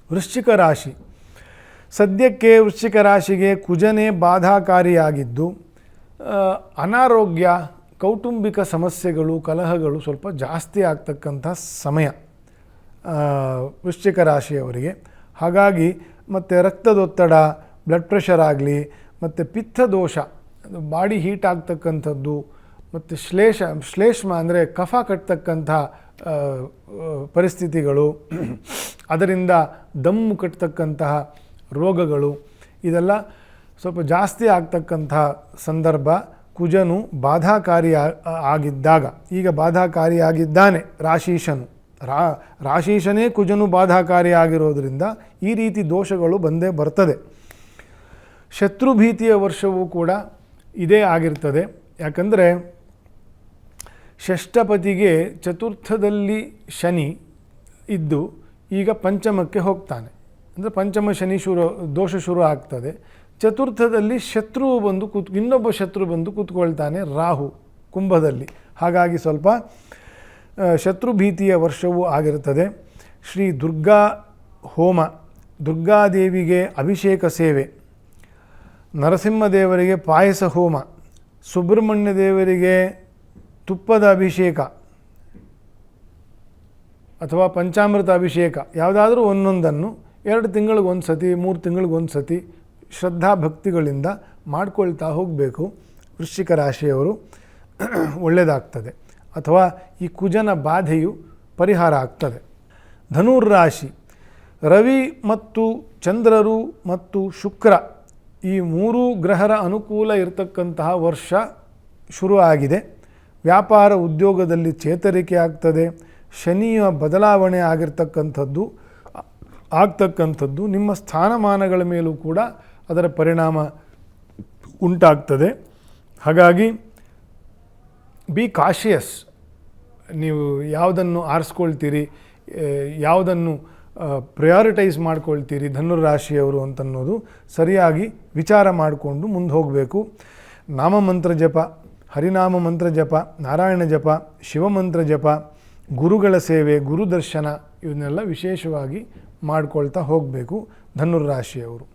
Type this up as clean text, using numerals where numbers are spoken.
ವೃಶ್ಚಿಕ ರಾಶಿ. ಸದ್ಯಕ್ಕೆ ವೃಶ್ಚಿಕ ರಾಶಿಗೆ ಕುಜನೇ ಬಾಧಾಕಾರಿಯಾಗಿದ್ದು ಅನಾರೋಗ್ಯ, ಕೌಟುಂಬಿಕ ಸಮಸ್ಯೆಗಳು, ಕಲಹಗಳು ಸ್ವಲ್ಪ ಜಾಸ್ತಿ ಆಗ್ತಕ್ಕಂಥ ಸಮಯ ವೃಶ್ಚಿಕ ರಾಶಿಯವರಿಗೆ. ಹಾಗಾಗಿ ಮತ್ತು ರಕ್ತದೊತ್ತಡ, ಬ್ಲಡ್ ಪ್ರೆಷರ್ ಆಗಲಿ, ಮತ್ತು ಪಿತ್ತದೋಷ, ಬಾಡಿ ಹೀಟ್ ಆಗ್ತಕ್ಕಂಥದ್ದು, ಮತ್ತು ಶ್ಲೇಷ್ಮ ಅಂದರೆ ಕಫ ಕಟ್ತಕ್ಕಂಥ ಪರಿಸ್ಥಿತಿಗಳು, ಅದರಿಂದ ದಮ್ಮು ಕಟ್ತಕ್ಕಂತಹ ರೋಗಗಳು, ಇದೆಲ್ಲ ಸ್ವಲ್ಪ ಜಾಸ್ತಿ ಆಗ್ತಕ್ಕಂಥ ಸಂದರ್ಭ ಕುಜನು ಆಗಿದ್ದಾಗ. ಈಗ ಬಾಧಾಕಾರಿಯಾಗಿದ್ದಾನೆ ರಾಶೀಶನು. ರಾಶೀಶನೇ ಕುಜನು ಬಾಧಾಕಾರಿಯಾಗಿರೋದ್ರಿಂದ ಈ ರೀತಿ ದೋಷಗಳು ಬಂದೇ ಬರ್ತದೆ. ಶತ್ರುಭೀತಿಯ ವರ್ಷವೂ ಕೂಡ ಇದೇ ಆಗಿರ್ತದೆ. ಯಾಕಂದರೆ ಷಷ್ಠಪತಿಗೆ ಚತುರ್ಥದಲ್ಲಿ ಶನಿ ಇದ್ದು ಈಗ ಪಂಚಮಕ್ಕೆ ಹೋಗ್ತಾನೆ. ಅಂದರೆ ಪಂಚಮ ಶನಿ ದೋಷ ಶುರು ಆಗ್ತದೆ. ಚತುರ್ಥದಲ್ಲಿ ಇನ್ನೊಬ್ಬ ಶತ್ರು ಬಂದು ಕೂತ್ಕೊಳ್ತಾನೆ, ರಾಹು ಕುಂಭದಲ್ಲಿ. ಹಾಗಾಗಿ ಸ್ವಲ್ಪ ಶತ್ರುಭೀತಿಯ ವರ್ಷವೂ ಆಗಿರ್ತದೆ. ಶ್ರೀ ದುರ್ಗಾ ಹೋಮ, ದುರ್ಗಾದೇವಿಗೆ ಅಭಿಷೇಕ ಸೇವೆ, ನರಸಿಂಹದೇವರಿಗೆ ಪಾಯಸ ಹೋಮ, ಸುಬ್ರಹ್ಮಣ್ಯ ದೇವರಿಗೆ ತುಪ್ಪದ ಅಭಿಷೇಕ ಅಥವಾ ಪಂಚಾಮೃತ ಅಭಿಷೇಕ, ಯಾವುದಾದ್ರೂ ಒಂದೊಂದನ್ನು 2 ತಿಂಗಳಿಗೊಂದು ಸತಿ, 3 ತಿಂಗಳಿಗೊಂದು ಸತಿ ಶ್ರದ್ಧಾ ಭಕ್ತಿಗಳಿಂದ ಮಾಡ್ಕೊಳ್ತಾ ಹೋಗಬೇಕು. ವೃಶ್ಚಿಕ ರಾಶಿಯವರು ಒಳ್ಳೆಯದಾಗ್ತದೆ. ಅಥವಾ ಈ ಕುಜನ ಬಾಧೆಯು ಪರಿಹಾರ ಆಗ್ತದೆ. ಧನುರ್ರಾಶಿ. ರವಿ ಮತ್ತು ಚಂದ್ರರು ಮತ್ತು ಶುಕ್ರ ಈ 3 ಗ್ರಹರ ಅನುಕೂಲ ಇರತಕ್ಕಂತಹ ವರ್ಷ ಶುರು ಆಗಿದೆ. ವ್ಯಾಪಾರ ಉದ್ಯೋಗದಲ್ಲಿ ಚೇತರಿಕೆ ಆಗ್ತದೆ. ಶನಿಯ ಬದಲಾವಣೆ ಆಗ್ತಕ್ಕಂಥದ್ದು ನಿಮ್ಮ ಸ್ಥಾನಮಾನಗಳ ಮೇಲೂ ಕೂಡ ಅದರ ಪರಿಣಾಮ ಉಂಟಾಗ್ತದೆ. ಹಾಗಾಗಿ ಬಿ ಕಾಶಿಯಸ್. ನೀವು ಯಾವುದನ್ನು ಆರಿಸ್ಕೊಳ್ತೀರಿ, ಯಾವುದನ್ನು ಪ್ರಯಾರಿಟೈಸ್ ಮಾಡ್ಕೊಳ್ತೀರಿ ಧನುರಾಶಿಯವರು ಅಂತನ್ನೋದು ಸರಿಯಾಗಿ ವಿಚಾರ ಮಾಡಿಕೊಂಡು ಮುಂದೆ ಹೋಗಬೇಕು. ನಾಮಮಂತ್ರ ಜಪ, ಹರಿನಾಮ ಮಂತ್ರ ಜಪ, ನಾರಾಯಣ ಜಪ, ಶಿವಮಂತ್ರ ಜಪ, ಗುರುಗಳ ಸೇವೆ, ಗುರುದರ್ಶನ, ಇವನ್ನೆಲ್ಲ ವಿಶೇಷವಾಗಿ ಮಾಡ್ಕೊಳ್ತಾ ಹೋಗಬೇಕು ಧನುರಾಶಿಯವರು.